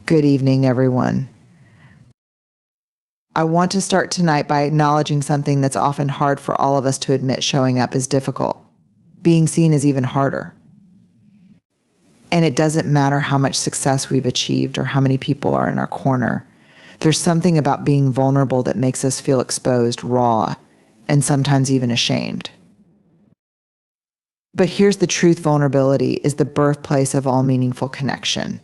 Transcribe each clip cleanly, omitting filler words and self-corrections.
Good evening, everyone. I want to start tonight by acknowledging something that's often hard for all of us to admit. Showing up is difficult. Being seen is even harder. And it doesn't matter how much success we've achieved or how many people are in our corner. There's something about being vulnerable that makes us feel exposed, raw, and sometimes even ashamed. But here's the truth: vulnerability is the birthplace of all meaningful connection.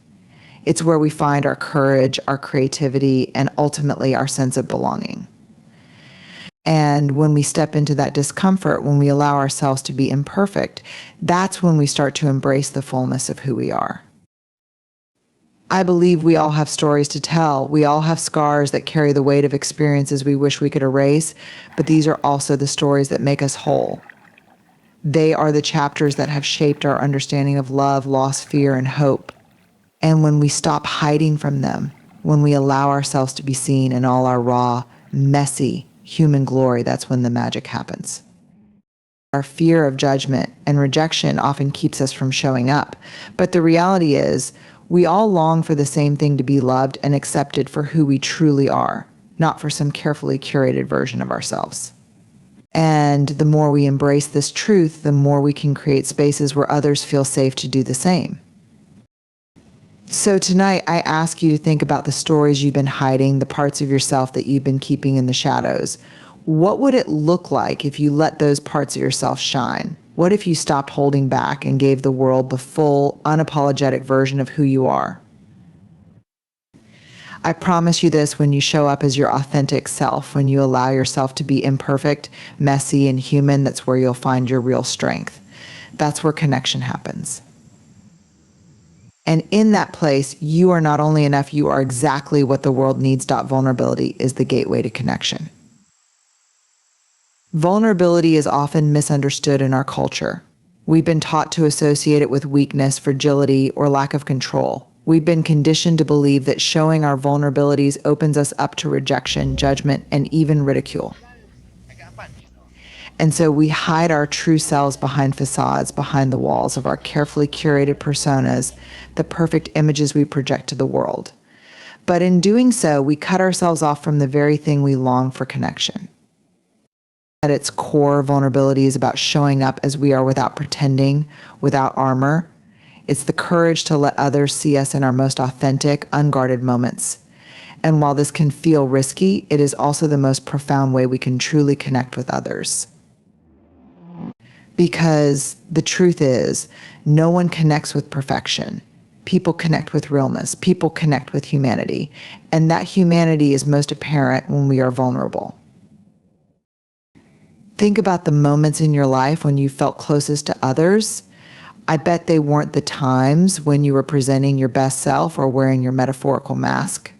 It's where we find our courage, our creativity, and ultimately our sense of belonging. And when we step into that discomfort, when we allow ourselves to be imperfect, that's when we start to embrace the fullness of who we are. I believe we all have stories to tell. We all have scars that carry the weight of experiences we wish we could erase, but these are also the stories that make us whole. They are the chapters that have shaped our understanding of love, loss, fear, and hope. And when we stop hiding from them, when we allow ourselves to be seen in all our raw, messy, human glory, that's when the magic happens. Our fear of judgment and rejection often keeps us from showing up. But the reality is, we all long for the same thing: to be loved and accepted for who we truly are, not for some carefully curated version of ourselves. And the more we embrace this truth, the more we can create spaces where others feel safe to do the same. So tonight, I ask you to think about the stories you've been hiding, the parts of yourself that you've been keeping in the shadows. What would it look like if you let those parts of yourself shine? What if you stopped holding back and gave the world the full, unapologetic version of who you are? I promise you this: when you show up as your authentic self, when you allow yourself to be imperfect, messy, and human, that's where you'll find your real strength. That's where connection happens. And in that place, you are not only enough, you are exactly what the world needs. Vulnerability is the gateway to connection. Vulnerability is often misunderstood in our culture. We've been taught to associate it with weakness, fragility, or lack of control. We've been conditioned to believe that showing our vulnerabilities opens us up to rejection, judgment, and even ridicule. And so we hide our true selves behind facades, behind the walls of our carefully curated personas, the perfect images we project to the world. But in doing so, we cut ourselves off from the very thing we long for: connection. At its core, vulnerability is about showing up as we are without pretending, without armor. It's the courage to let others see us in our most authentic, unguarded moments. And while this can feel risky, it is also the most profound way we can truly connect with others. Because the truth is, no one connects with perfection. People connect with realness. People connect with humanity. And that humanity is most apparent when we are vulnerable. Think about the moments in your life when you felt closest to others. I bet they weren't the times when you were presenting your best self or wearing your metaphorical mask.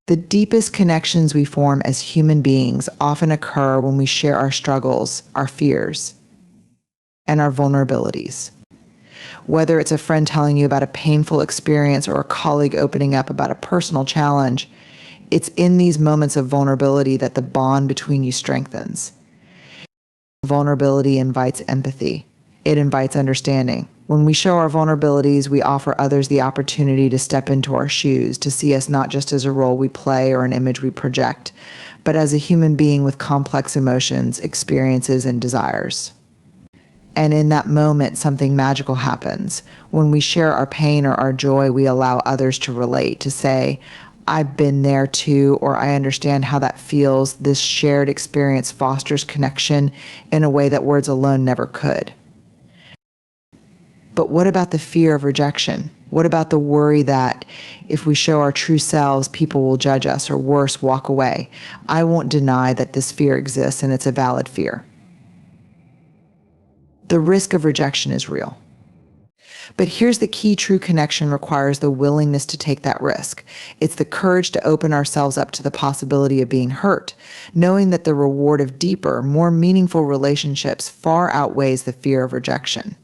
The deepest connections we form as human beings often occur when we share our struggles, our fears, and our vulnerabilities. Whether it's a friend telling you about a painful experience or a colleague opening up about a personal challenge, it's in these moments of vulnerability that the bond between you strengthens. Vulnerability invites empathy. It invites understanding. When we show our vulnerabilities, we offer others the opportunity to step into our shoes, to see us not just as a role we play or an image we project, but as a human being with complex emotions, experiences, and desires. And in that moment, something magical happens. When we share our pain or our joy, we allow others to relate, to say, "I've been there too," or "I understand how that feels." This shared experience fosters connection in a way that words alone never could. But what about the fear of rejection? What about the worry that if we show our true selves, people will judge us, or worse, walk away? I won't deny that this fear exists, and it's a valid fear. The risk of rejection is real. But here's the key: true connection requires the willingness to take that risk. It's the courage to open ourselves up to the possibility of being hurt, knowing that the reward of deeper, more meaningful relationships far outweighs the fear of rejection.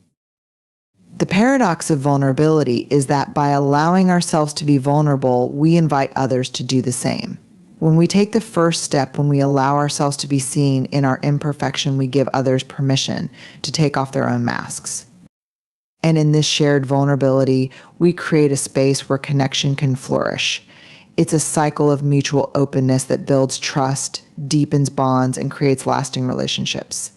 The paradox of vulnerability is that by allowing ourselves to be vulnerable, we invite others to do the same. When we take the first step, when we allow ourselves to be seen in our imperfection, we give others permission to take off their own masks. And in this shared vulnerability, we create a space where connection can flourish. It's a cycle of mutual openness that builds trust, deepens bonds, and creates lasting relationships.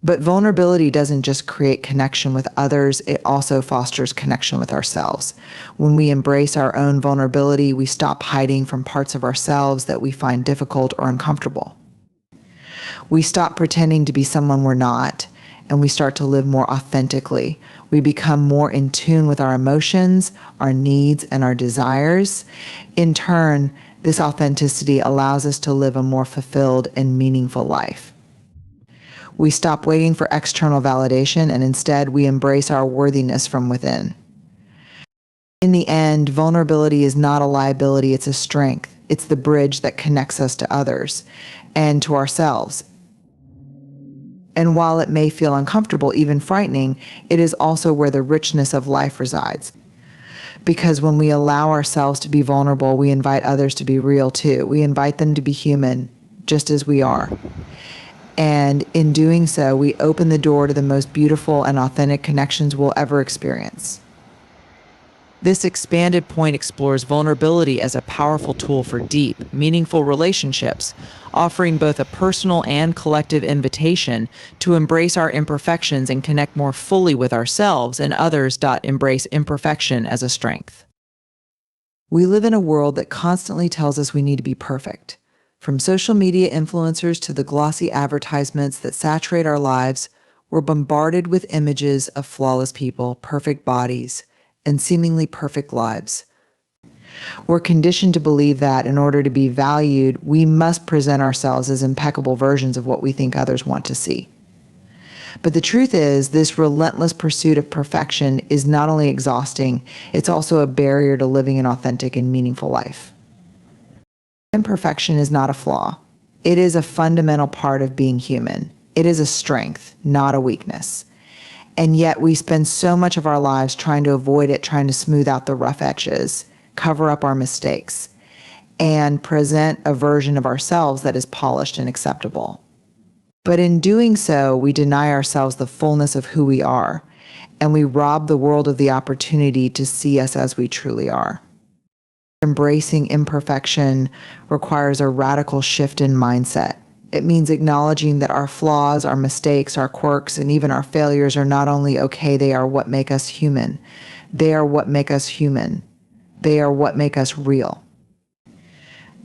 But vulnerability doesn't just create connection with others, it also fosters connection with ourselves. When we embrace our own vulnerability, we stop hiding from parts of ourselves that we find difficult or uncomfortable. We stop pretending to be someone we're not, and we start to live more authentically. We become more in tune with our emotions, our needs, and our desires. In turn, this authenticity allows us to live a more fulfilled and meaningful life. We stop waiting for external validation, and instead we embrace our worthiness from within. In the end, vulnerability is not a liability, it's a strength. It's the bridge that connects us to others and to ourselves. And while it may feel uncomfortable, even frightening, it is also where the richness of life resides. Because when we allow ourselves to be vulnerable, we invite others to be real too. We invite them to be human, just as we are. And in doing so, we open the door to the most beautiful and authentic connections we'll ever experience. This expanded point explores vulnerability as a powerful tool for deep, meaningful relationships, offering both a personal and collective invitation to embrace our imperfections and connect more fully with ourselves and others. Embrace imperfection as a strength. We live in a world that constantly tells us we need to be perfect. From social media influencers to the glossy advertisements that saturate our lives, we're bombarded with images of flawless people, perfect bodies, and seemingly perfect lives. We're conditioned to believe that in order to be valued, we must present ourselves as impeccable versions of what we think others want to see. But the truth is, this relentless pursuit of perfection is not only exhausting, it's also a barrier to living an authentic and meaningful life. Imperfection is not a flaw. It is a fundamental part of being human. It is a strength, not a weakness. And yet we spend so much of our lives trying to avoid it, trying to smooth out the rough edges, cover up our mistakes, and present a version of ourselves that is polished and acceptable. But in doing so, we deny ourselves the fullness of who we are, and we rob the world of the opportunity to see us as we truly are. Embracing imperfection requires a radical shift in mindset. It means acknowledging that our flaws, our mistakes, our quirks, and even our failures are not only okay, they are what make us human. They are what make us human. They are what make us real.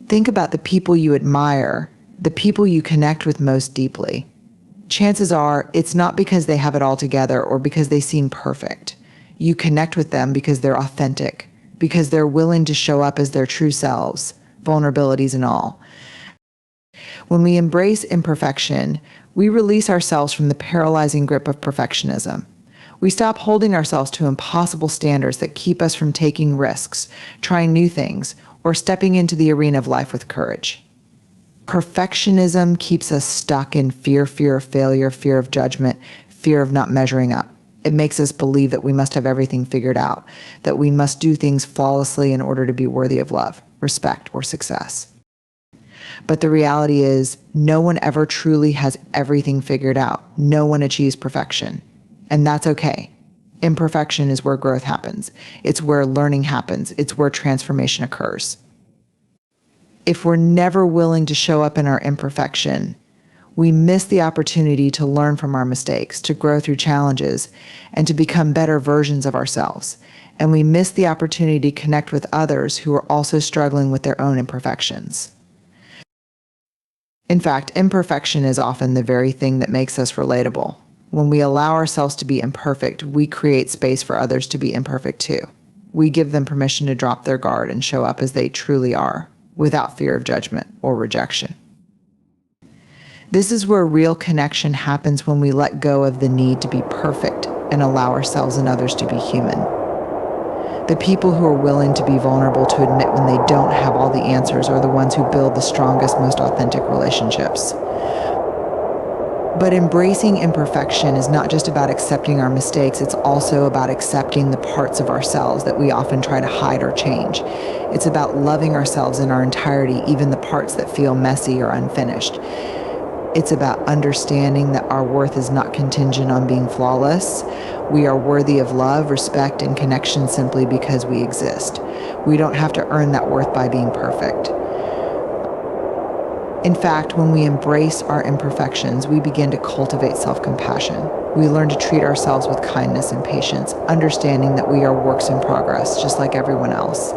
Think about the people you admire, the people you connect with most deeply. Chances are it's not because they have it all together or because they seem perfect. You connect with them because they're authentic, because they're willing to show up as their true selves, vulnerabilities and all. When we embrace imperfection, we release ourselves from the paralyzing grip of perfectionism. We stop holding ourselves to impossible standards that keep us from taking risks, trying new things, or stepping into the arena of life with courage. Perfectionism keeps us stuck in fear of failure, fear of judgment, fear of not measuring up. It makes us believe that we must have everything figured out, that we must do things flawlessly in order to be worthy of love, respect, or success. But the reality is, no one ever truly has everything figured out. No one achieves perfection. And that's okay. Imperfection is where growth happens. It's where learning happens. It's where transformation occurs. If we're never willing to show up in our imperfection, we miss the opportunity to learn from our mistakes, to grow through challenges, and to become better versions of ourselves. And we miss the opportunity to connect with others who are also struggling with their own imperfections. In fact, imperfection is often the very thing that makes us relatable. When we allow ourselves to be imperfect, we create space for others to be imperfect too. We give them permission to drop their guard and show up as they truly are, without fear of judgment or rejection. This is where real connection happens, when we let go of the need to be perfect and allow ourselves and others to be human. The people who are willing to be vulnerable, to admit when they don't have all the answers, are the ones who build the strongest, most authentic relationships. But embracing imperfection is not just about accepting our mistakes, it's also about accepting the parts of ourselves that we often try to hide or change. It's about loving ourselves in our entirety, even the parts that feel messy or unfinished. It's about understanding that our worth is not contingent on being flawless. We are worthy of love, respect, and connection simply because we exist. We don't have to earn that worth by being perfect. In fact, when we embrace our imperfections, we begin to cultivate self-compassion. We learn to treat ourselves with kindness and patience, understanding that we are works in progress, just like everyone else.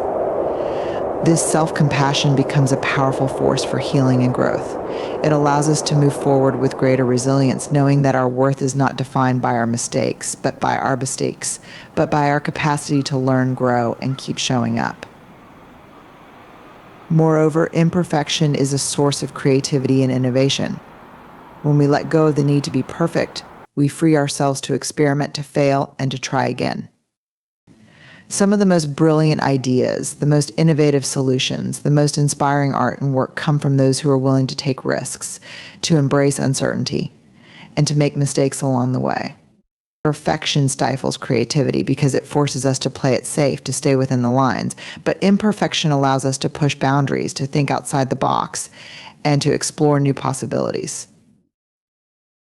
This self-compassion becomes a powerful force for healing and growth. It allows us to move forward with greater resilience, knowing that our worth is not defined by our mistakes, but by our capacity to learn, grow, and keep showing up. Moreover, imperfection is a source of creativity and innovation. When we let go of the need to be perfect, we free ourselves to experiment, to fail, and to try again. Some of the most brilliant ideas, the most innovative solutions, the most inspiring art and work come from those who are willing to take risks, to embrace uncertainty, and to make mistakes along the way. Perfection stifles creativity because it forces us to play it safe, to stay within the lines. But imperfection allows us to push boundaries, to think outside the box, and to explore new possibilities.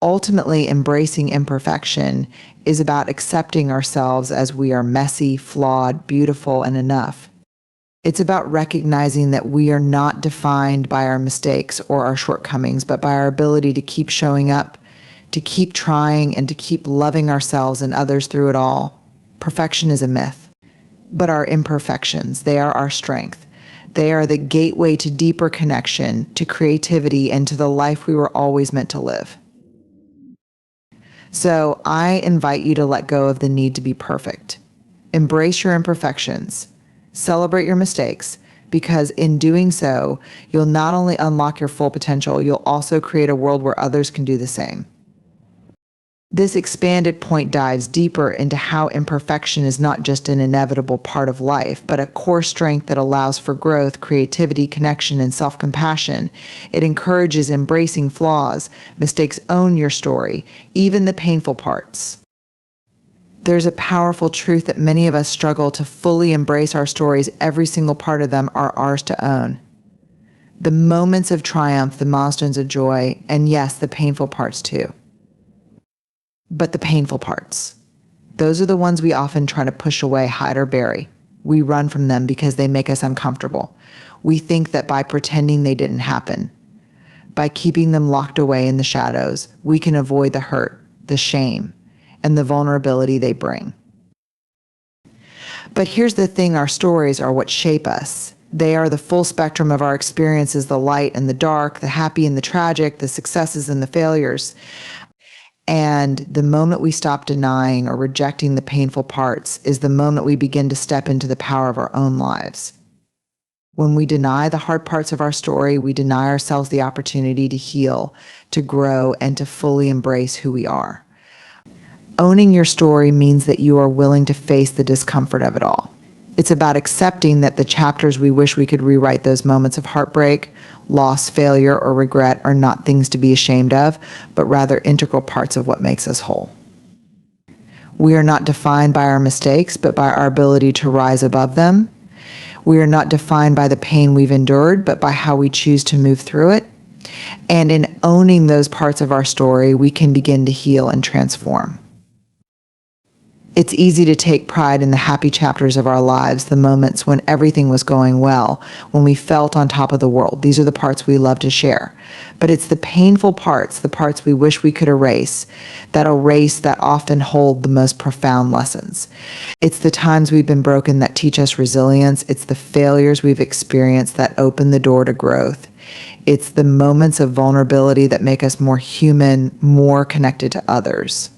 Ultimately, embracing imperfection is about accepting ourselves as we are messy, flawed, beautiful, and enough. It's about recognizing that we are not defined by our mistakes or our shortcomings, but by our ability to keep showing up, to keep trying, and to keep loving ourselves and others through it all. Perfection is a myth, but our imperfections, they are our strength. They are the gateway to deeper connection, to creativity, and to the life we were always meant to live. So I invite you to let go of the need to be perfect. Embrace your imperfections. Celebrate your mistakes, because in doing so, you'll not only unlock your full potential, you'll also create a world where others can do the same. This expanded point dives deeper into how imperfection is not just an inevitable part of life, but a core strength that allows for growth, creativity, connection, and self-compassion. It encourages embracing flaws. Mistakes own your story, even the painful parts. There's a powerful truth that many of us struggle to fully embrace our stories. Every single part of them are ours to own. The moments of triumph, the milestones of joy, and yes, the painful parts too. But the painful parts, those are the ones we often try to push away, hide, or bury. We run from them because they make us uncomfortable. We think that by pretending they didn't happen, by keeping them locked away in the shadows, we can avoid the hurt, the shame, and the vulnerability they bring. But here's the thing, our stories are what shape us. They are the full spectrum of our experiences, the light and the dark, the happy and the tragic, the successes and the failures. And the moment we stop denying or rejecting the painful parts is the moment we begin to step into the power of our own lives. When we deny the hard parts of our story, we deny ourselves the opportunity to heal, to grow, and to fully embrace who we are. Owning your story means that you are willing to face the discomfort of it all. It's about accepting that the chapters we wish we could rewrite, those moments of heartbreak, loss, failure, or regret, are not things to be ashamed of, but rather integral parts of what makes us whole. We are not defined by our mistakes, but by our ability to rise above them. We are not defined by the pain we've endured, but by how we choose to move through it. And in owning those parts of our story, we can begin to heal and transform. It's easy to take pride in the happy chapters of our lives, the moments when everything was going well, when we felt on top of the world. These are the parts we love to share. But it's the painful parts, the parts we wish we could erase, that often hold the most profound lessons. It's the times we've been broken that teach us resilience. It's the failures we've experienced that open the door to growth. It's the moments of vulnerability that make us more human, more connected to others.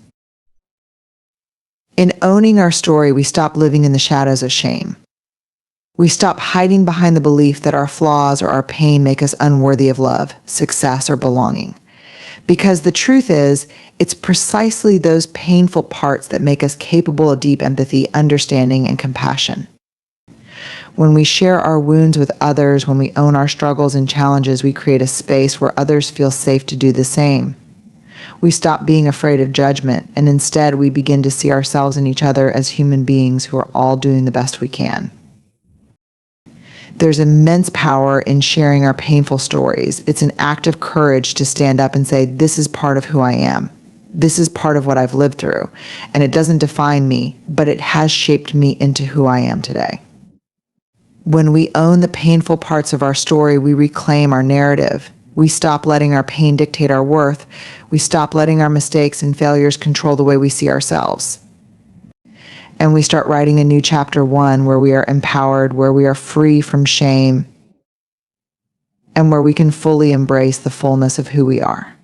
In owning our story, we stop living in the shadows of shame. We stop hiding behind the belief that our flaws or our pain make us unworthy of love, success, or belonging. Because the truth is, it's precisely those painful parts that make us capable of deep empathy, understanding, and compassion. When we share our wounds with others, when we own our struggles and challenges, we create a space where others feel safe to do the same. We stop being afraid of judgment, and instead we begin to see ourselves and each other as human beings who are all doing the best we can. There's immense power in sharing our painful stories. It's an act of courage to stand up and say, this is part of who I am. This is part of what I've lived through. And it doesn't define me, but it has shaped me into who I am today. When we own the painful parts of our story, we reclaim our narrative. We stop letting our pain dictate our worth. We stop letting our mistakes and failures control the way we see ourselves. And we start writing a new chapter 1 where we are empowered, where we are free from shame, and where we can fully embrace the fullness of who we are.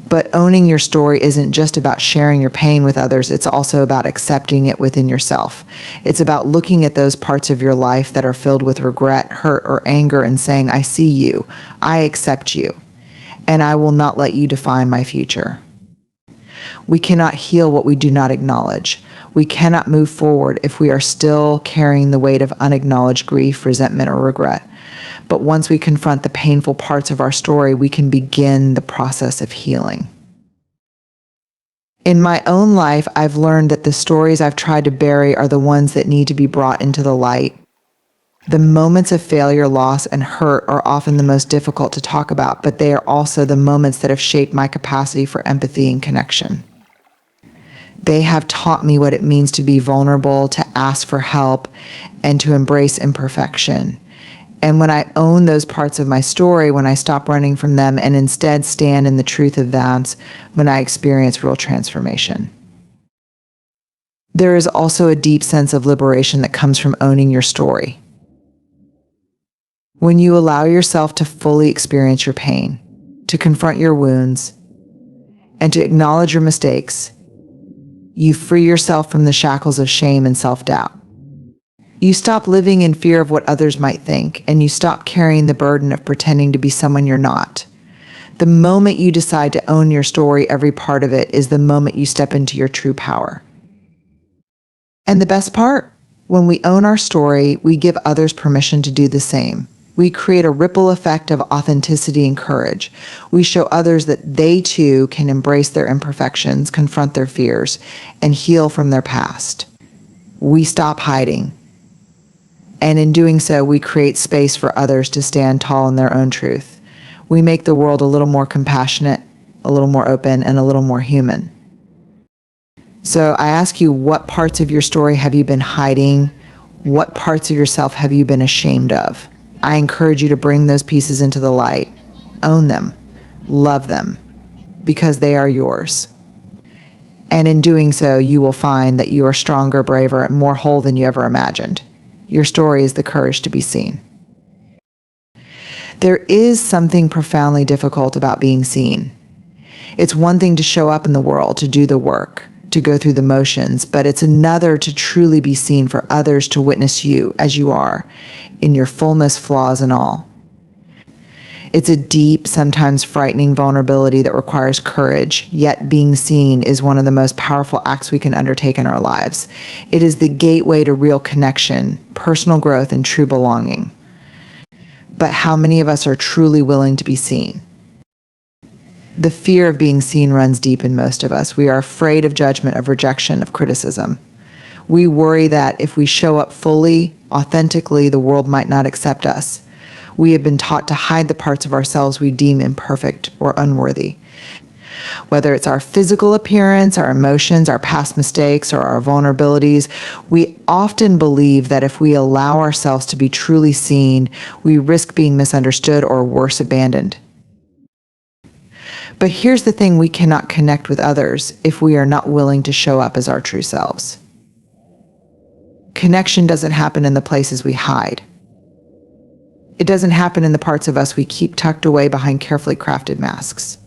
But owning your story isn't just about sharing your pain with others, it's also about accepting it within yourself. It's about looking at those parts of your life that are filled with regret, hurt, or anger and saying, I see you, I accept you, and I will not let you define my future. We cannot heal what we do not acknowledge. We cannot move forward if we are still carrying the weight of unacknowledged grief, resentment, or regret. But once we confront the painful parts of our story, we can begin the process of healing. In my own life, I've learned that the stories I've tried to bury are the ones that need to be brought into the light. The moments of failure, loss, and hurt are often the most difficult to talk about, but they are also the moments that have shaped my capacity for empathy and connection. They have taught me what it means to be vulnerable, to ask for help, and to embrace imperfection. And when I own those parts of my story, when I stop running from them and instead stand in the truth of them, when I experience real transformation. There is also a deep sense of liberation that comes from owning your story. When you allow yourself to fully experience your pain, to confront your wounds, and to acknowledge your mistakes, you free yourself from the shackles of shame and self-doubt. You stop living in fear of what others might think, and you stop carrying the burden of pretending to be someone you're not. The moment you decide to own your story, every part of it, is the moment you step into your true power. And the best part? When we own our story, we give others permission to do the same. We create a ripple effect of authenticity and courage. We show others that they too can embrace their imperfections, confront their fears, and heal from their past. We stop hiding. And in doing so, we create space for others to stand tall in their own truth. We make the world a little more compassionate, a little more open, and a little more human. So I ask you, what parts of your story have you been hiding? What parts of yourself have you been ashamed of? I encourage you to bring those pieces into the light. Own them. Love them. Because they are yours. And in doing so, you will find that you are stronger, braver, and more whole than you ever imagined. Your story is the courage to be seen. There is something profoundly difficult about being seen. It's one thing to show up in the world, to do the work, to go through the motions, but it's another to truly be seen, for others to witness you as you are, in your fullness, flaws, and all. It's a deep, sometimes frightening vulnerability that requires courage, yet being seen is one of the most powerful acts we can undertake in our lives. It is the gateway to real connection, personal growth, and true belonging. But how many of us are truly willing to be seen? The fear of being seen runs deep in most of us. We are afraid of judgment, of rejection, of criticism. We worry that if we show up fully, authentically, the world might not accept us. We have been taught to hide the parts of ourselves we deem imperfect or unworthy. Whether it's our physical appearance, our emotions, our past mistakes, or our vulnerabilities, we often believe that if we allow ourselves to be truly seen, we risk being misunderstood or worse, abandoned. But here's the thing: we cannot connect with others if we are not willing to show up as our true selves. Connection doesn't happen in the places we hide. It doesn't happen in the parts of us we keep tucked away behind carefully crafted masks.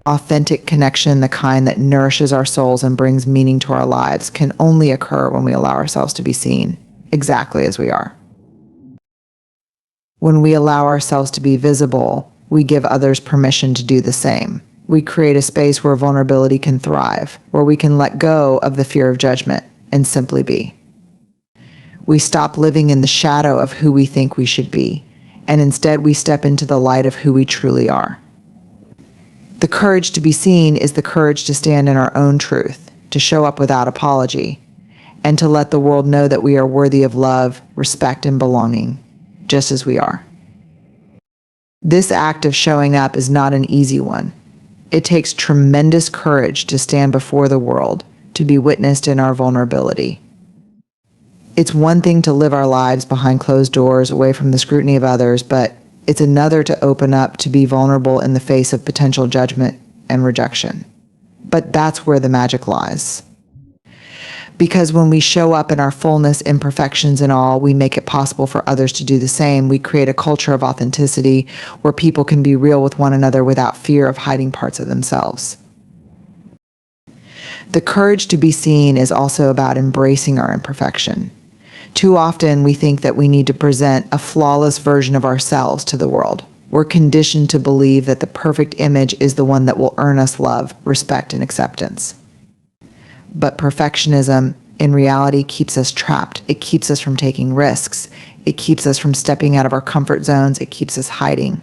Authentic connection, the kind that nourishes our souls and brings meaning to our lives, can only occur when we allow ourselves to be seen, exactly as we are. When we allow ourselves to be visible, we give others permission to do the same. We create a space where vulnerability can thrive, where we can let go of the fear of judgment and simply be. We stop living in the shadow of who we think we should be, and instead we step into the light of who we truly are. The courage to be seen is the courage to stand in our own truth, to show up without apology, and to let the world know that we are worthy of love, respect, and belonging, just as we are. This act of showing up is not an easy one. It takes tremendous courage to stand before the world, to be witnessed in our vulnerability. It's one thing to live our lives behind closed doors, away from the scrutiny of others, but it's another to open up, to be vulnerable in the face of potential judgment and rejection. But that's where the magic lies. Because when we show up in our fullness, imperfections and all, we make it possible for others to do the same. We create a culture of authenticity where people can be real with one another without fear of hiding parts of themselves. The courage to be seen is also about embracing our imperfection. Too often we think that we need to present a flawless version of ourselves to the world. We're conditioned to believe that the perfect image is the one that will earn us love, respect, and acceptance. But perfectionism, in reality, keeps us trapped. It keeps us from taking risks. It keeps us from stepping out of our comfort zones. It keeps us hiding.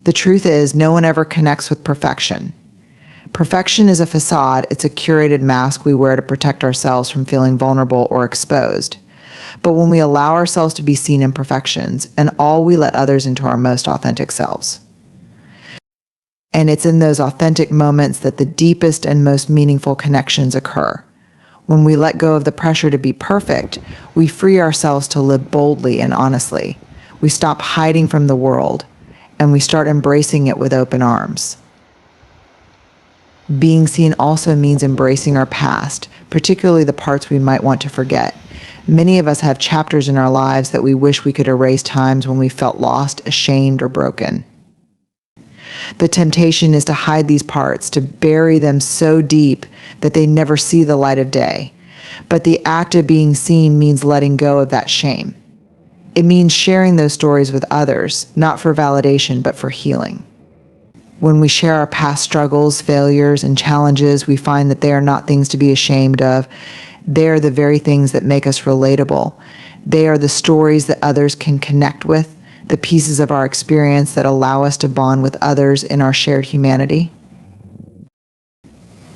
The truth is, no one ever connects with perfection. Perfection is a facade. It's a curated mask we wear to protect ourselves from feeling vulnerable or exposed. But when we allow ourselves to be seen in imperfections, and all, we let others into our most authentic selves. And it's in those authentic moments that the deepest and most meaningful connections occur. When we let go of the pressure to be perfect, we free ourselves to live boldly and honestly. We stop hiding from the world, and we start embracing it with open arms. Being seen also means embracing our past, particularly the parts we might want to forget. Many of us have chapters in our lives that we wish we could erase, times when we felt lost, ashamed, or broken. The temptation is to hide these parts, to bury them so deep that they never see the light of day. But the act of being seen means letting go of that shame. It means sharing those stories with others, not for validation, but for healing. When we share our past struggles, failures, and challenges, we find that they are not things to be ashamed of. They are the very things that make us relatable. They are the stories that others can connect with, the pieces of our experience that allow us to bond with others in our shared humanity.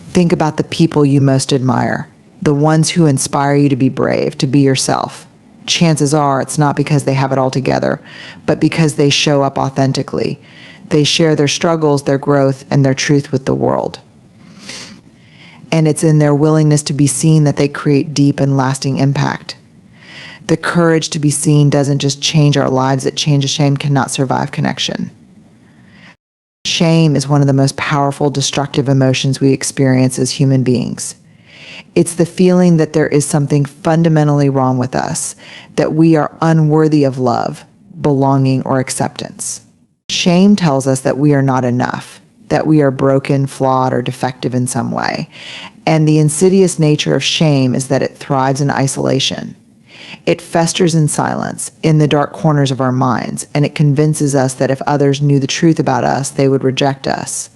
Think about the people you most admire, the ones who inspire you to be brave, to be yourself. Chances are it's not because they have it all together, but because they show up authentically. They share their struggles, their growth, and their truth with the world. And it's in their willingness to be seen that they create deep and lasting impact. The courage to be seen doesn't just change our lives, it changes. Shame cannot survive connection. Shame is one of the most powerful, destructive emotions we experience as human beings. It's the feeling that there is something fundamentally wrong with us, that we are unworthy of love, belonging, or acceptance. Shame tells us that we are not enough, that we are broken, flawed, or defective in some way. And the insidious nature of shame is that it thrives in isolation. It festers in silence, in the dark corners of our minds, and it convinces us that if others knew the truth about us, they would reject us.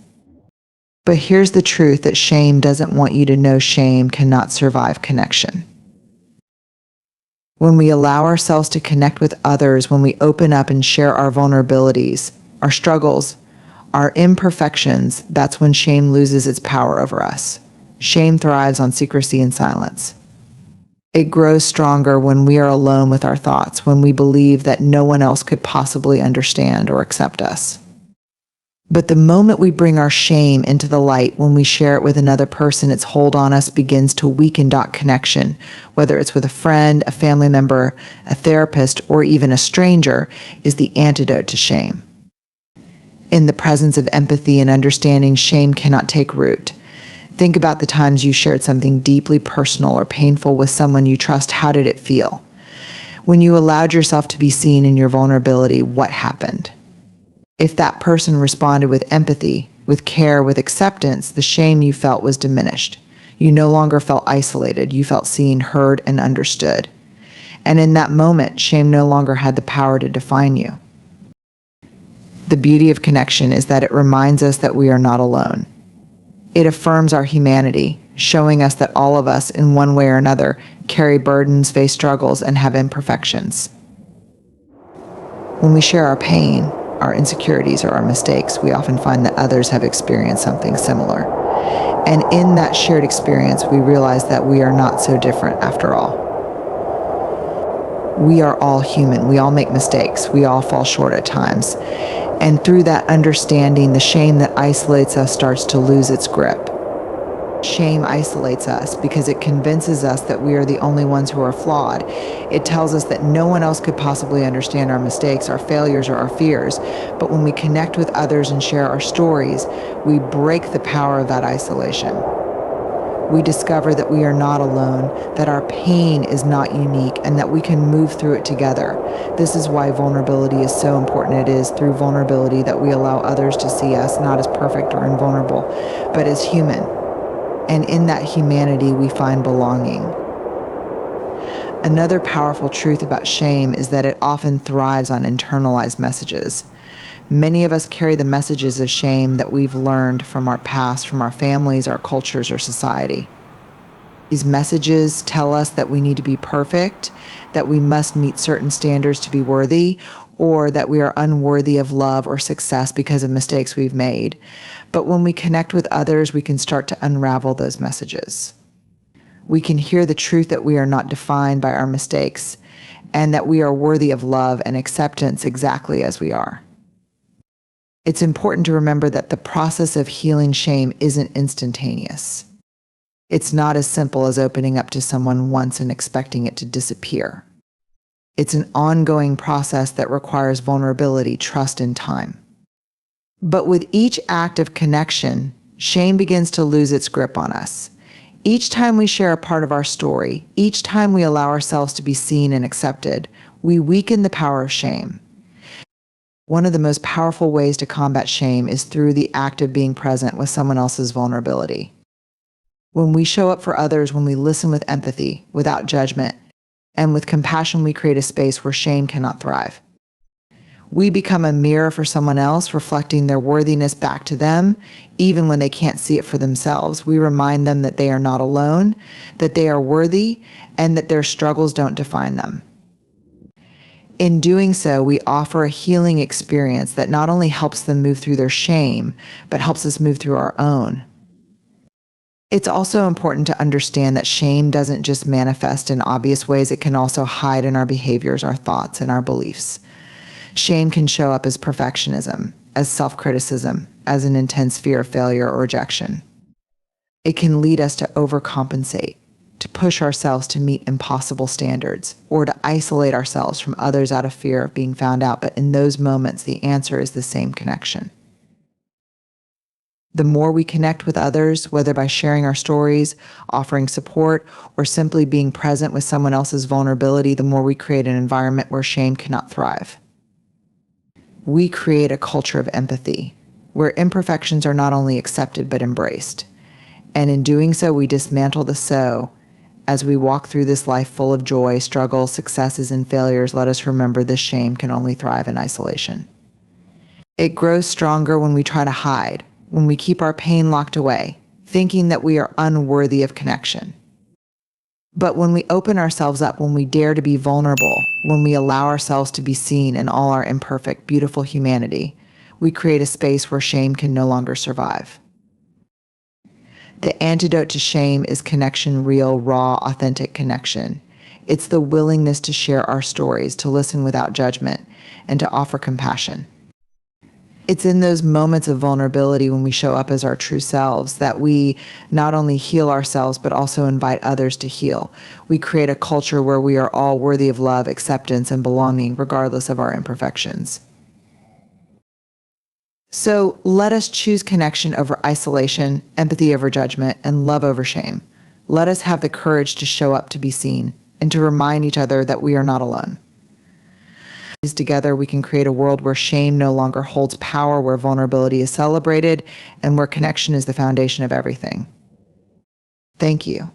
But here's the truth that shame doesn't want you to know: shame cannot survive connection. When we allow ourselves to connect with others, when we open up and share our vulnerabilities, our struggles, our imperfections, that's when shame loses its power over us. Shame thrives on secrecy and silence. It grows stronger when we are alone with our thoughts, when we believe that no one else could possibly understand or accept us. But the moment we bring our shame into the light, when we share it with another person, its hold on us begins to weaken. Connection, whether it's with a friend, a family member, a therapist, or even a stranger, is the antidote to shame. In the presence of empathy and understanding, shame cannot take root. Think about the times you shared something deeply personal or painful with someone you trust. How did it feel? When you allowed yourself to be seen in your vulnerability, what happened? If that person responded with empathy, with care, with acceptance, the shame you felt was diminished. You no longer felt isolated. You felt seen, heard, and understood. And in that moment, shame no longer had the power to define you. The beauty of connection is that it reminds us that we are not alone. It affirms our humanity, showing us that all of us, in one way or another, carry burdens, face struggles, and have imperfections. When we share our pain, our insecurities, or our mistakes, we often find that others have experienced something similar. And in that shared experience, we realize that we are not so different after all. We are all human. We all make mistakes. We all fall short at times. And through that understanding, the shame that isolates us starts to lose its grip. Shame isolates us because it convinces us that we are the only ones who are flawed. It tells us that no one else could possibly understand our mistakes, our failures, or our fears. But when we connect with others and share our stories, we break the power of that isolation. We discover that we are not alone, that our pain is not unique, and that we can move through it together. This is why vulnerability is so important. It is through vulnerability that we allow others to see us not as perfect or invulnerable, but as human. And in that humanity, we find belonging. Another powerful truth about shame is that it often thrives on internalized messages. Many of us carry the messages of shame that we've learned from our past, from our families, our cultures, or society. These messages tell us that we need to be perfect, that we must meet certain standards to be worthy, or that we are unworthy of love or success because of mistakes we've made. But when we connect with others, we can start to unravel those messages. We can hear the truth that we are not defined by our mistakes, and that we are worthy of love and acceptance exactly as we are. It's important to remember that the process of healing shame isn't instantaneous. It's not as simple as opening up to someone once and expecting it to disappear. It's an ongoing process that requires vulnerability, trust, and time. But with each act of connection, shame begins to lose its grip on us. Each time we share a part of our story, each time we allow ourselves to be seen and accepted, we weaken the power of shame. One of the most powerful ways to combat shame is through the act of being present with someone else's vulnerability. When we show up for others, when we listen with empathy, without judgment, and with compassion, we create a space where shame cannot thrive. We become a mirror for someone else, reflecting their worthiness back to them, even when they can't see it for themselves. We remind them that they are not alone, that they are worthy, and that their struggles don't define them. In doing so, we offer a healing experience that not only helps them move through their shame, but helps us move through our own. It's also important to understand that shame doesn't just manifest in obvious ways. It can also hide in our behaviors, our thoughts, and our beliefs. Shame can show up as perfectionism, as self-criticism, as an intense fear of failure or rejection. It can lead us to overcompensate, to push ourselves to meet impossible standards, or to isolate ourselves from others out of fear of being found out. But in those moments, the answer is the same connection. The more we connect with others, whether by sharing our stories, offering support, or simply being present with someone else's vulnerability, the more we create an environment where shame cannot thrive. We create a culture of empathy, where imperfections are not only accepted but embraced. And in doing so, we dismantle the so. As we walk through this life full of joy, struggles, successes, and failures, let us remember this shame can only thrive in isolation. It grows stronger when we try to hide, when we keep our pain locked away, thinking that we are unworthy of connection. But when we open ourselves up, when we dare to be vulnerable, when we allow ourselves to be seen in all our imperfect, beautiful humanity, we create a space where shame can no longer survive. The antidote to shame is connection, real, raw, authentic connection. It's the willingness to share our stories, to listen without judgment, and to offer compassion. It's in those moments of vulnerability when we show up as our true selves that we not only heal ourselves, but also invite others to heal. We create a culture where we are all worthy of love, acceptance, and belonging, regardless of our imperfections. So let us choose connection over isolation, empathy over judgment, and love over shame. Let us have the courage to show up to be seen and to remind each other that we are not alone. Together, we can create a world where shame no longer holds power, where vulnerability is celebrated, and where connection is the foundation of everything. Thank you.